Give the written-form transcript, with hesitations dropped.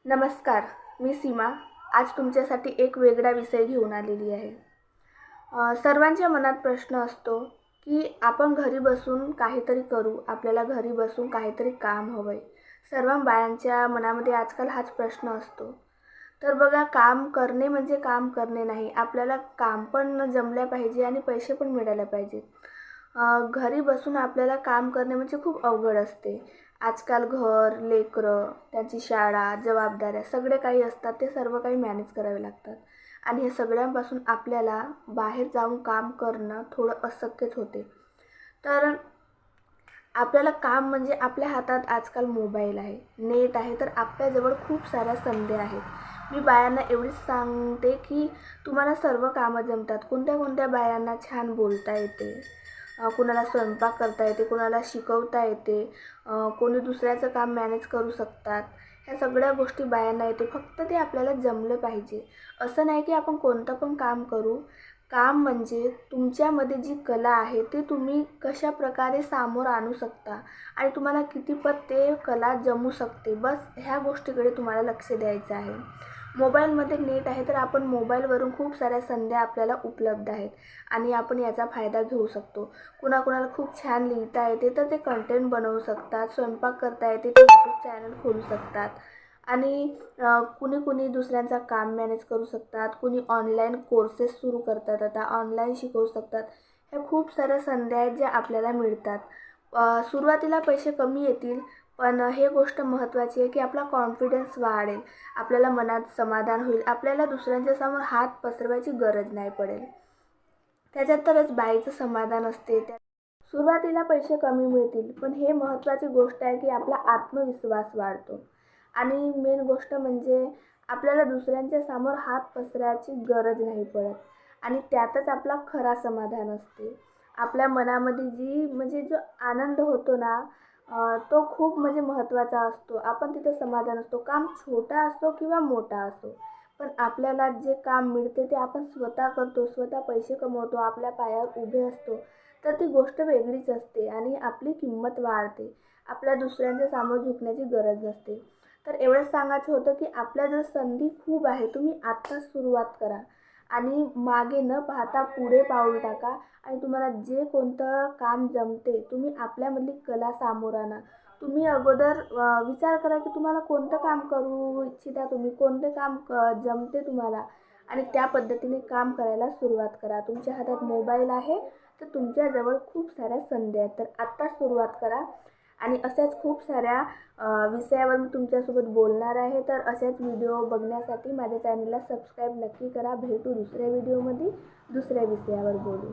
नमस्कार, मी सीमा। आज तुमच्यासाठी एक वेगळा विषय घेऊन आलेली आहे। सर्वांच्या मनात प्रश्न असतो की आपण घरी बसून काहीतरी करू, आपल्याला घरी बसून काहीतरी काम हवंय। सर्व बायांच्या मनामध्ये आजकाल हाच प्रश्न असतो। तर बघा, काम करणे म्हणजे काम करणे नाही, आपल्याला काम पण जमले पाहिजे आणि पैसे पण मिळाले पाहिजेत। घरी बसून आपल्याला काम करणे म्हणजे खूप अवघड असते। आजकाल घर, लेकरं, त्यांची शाळा, जबाबदाऱ्या सगळे काही असतात, ते सर्व काही मॅनेज करावे लागतात आणि हे सगळ्यांपासून आपल्याला बाहेर जाऊन काम करणं थोडं अशक्यच होते। तर आपल्याला काम म्हणजे आपल्या हातात आजकाल मोबाईल आहे, नेट आहे, तर आपल्याजवळ खूप साऱ्या संधी आहेत। मी बायांना एवढीच सांगते की तुम्हाला सर्व कामं जमतात। कोणत्या कोणत्या बायांना छान बोलता येते, कुणाला स्वयंपाक करता येते, कुणाला शिकवता येते, कोणी दुसऱ्याचं काम मॅनेज करू शकतात। ह्या सगळ्या गोष्टी बायांना येते, फक्त ते आपल्याला जमलं पाहिजे। असं नाही की आपण कोणतं पण काम करू। काम म्हणजे तुमच्यामध्ये जी कला आहे ते तुम्ही कशा प्रकारे समोर आणू शकता आणि तुम्हाला कितीपत ते कला जमू शकते, बस ह्या गोष्टीकडे तुम्हाला लक्ष द्यायचं आहे। मोबाईलमध्ये नेट आहे, तर आपण मोबाईलवरून खूप साऱ्या संधी आपल्याला उपलब्ध आहेत आणि आपण याचा फायदा घेऊ शकतो। कुणाकुणाला खूप छान लिहिता येते, तर ते कंटेंट बनवू शकतात। स्वयंपाक करता येते, ते यूट्यूब चॅनल खोलू शकतात आणि कुणी दुसऱ्यांचा काम मॅनेज करू शकतात। कुणी ऑनलाईन कोर्सेस सुरू करतात, आता ऑनलाईन शिकवू शकतात। ह्या खूप साऱ्या संधी आहेत ज्या आपल्याला मिळतात। सुरुवातीला पैसे कमी येतील, पण हे गोष्ट महत्त्वाची आहे की आपला कॉन्फिडन्स वाढेल, आपल्याला मनात समाधान होईल, आपल्याला दुसऱ्यांच्या समोर हात पसरवायची गरज नाही पडेल। त्याच्यात तरच बाईचं समाधान असते। सुरुवातीला पैसे कमी मिळतील, पण हे महत्त्वाची गोष्ट आहे की आपला आत्मविश्वास वाढतो आणि मेन गोष्ट म्हणजे आपल्याला दुसऱ्यांच्या समोर हात पसरायची गरज नाही पडत आणि त्यातच आपला खरा समाधान असते। आपल्या मनामध्ये जो आनंद होतो ना, तो खूप महत्त्वाचा असतो। आपण तिथे समाधान असतो, काम छोटा असतो किंवा मोठा असतो, पण आपल्याला जे काम मिळते ते आपण स्वतः करतो, स्वतः पैसे कमवतो, आपल्या पायावर उभे असतो, तर ती गोष्ट वेगळीच असते आणि आपली किंमत वाढते। आपल्या दुसऱ्यांच्या समोर झुकण्याची गरज नसते। तर एवढंच सांगायचं होतं की आपल्याजवळ संधी खूप आहे, तुम्ही आत्ताच सुरुवात करा आणि मागे न पाहता पुढे पाऊल टाका आणि तुम्हाला जे कोणतं काम जमते, तुम्ही आपल्यामधली कला समोर आणा। तुम्ही अगोदर विचार करा की तुम्हाला कोणतं काम करू इच्छिता, तुम्ही कोणते काम जमते तुम्हाला आणि त्या पद्धतीने काम करायला सुरुवात करा। तुमच्या हातात मोबाईल आहे, तर तुमच्याजवळ खूप साऱ्या संधी आहेत, तर आत्ताच सुरुवात करा आणि अशाच खूप साऱ्या विषयावर मी तुमच्यासोबत बोलणार आहे। तर अशाच व्हिडिओ बघण्यासाठी माझ्या चॅनलला सबस्क्राईब नक्की करा। भेटू दुसऱ्या व्हिडिओमध्ये, दुसऱ्या विषयावर बोलू।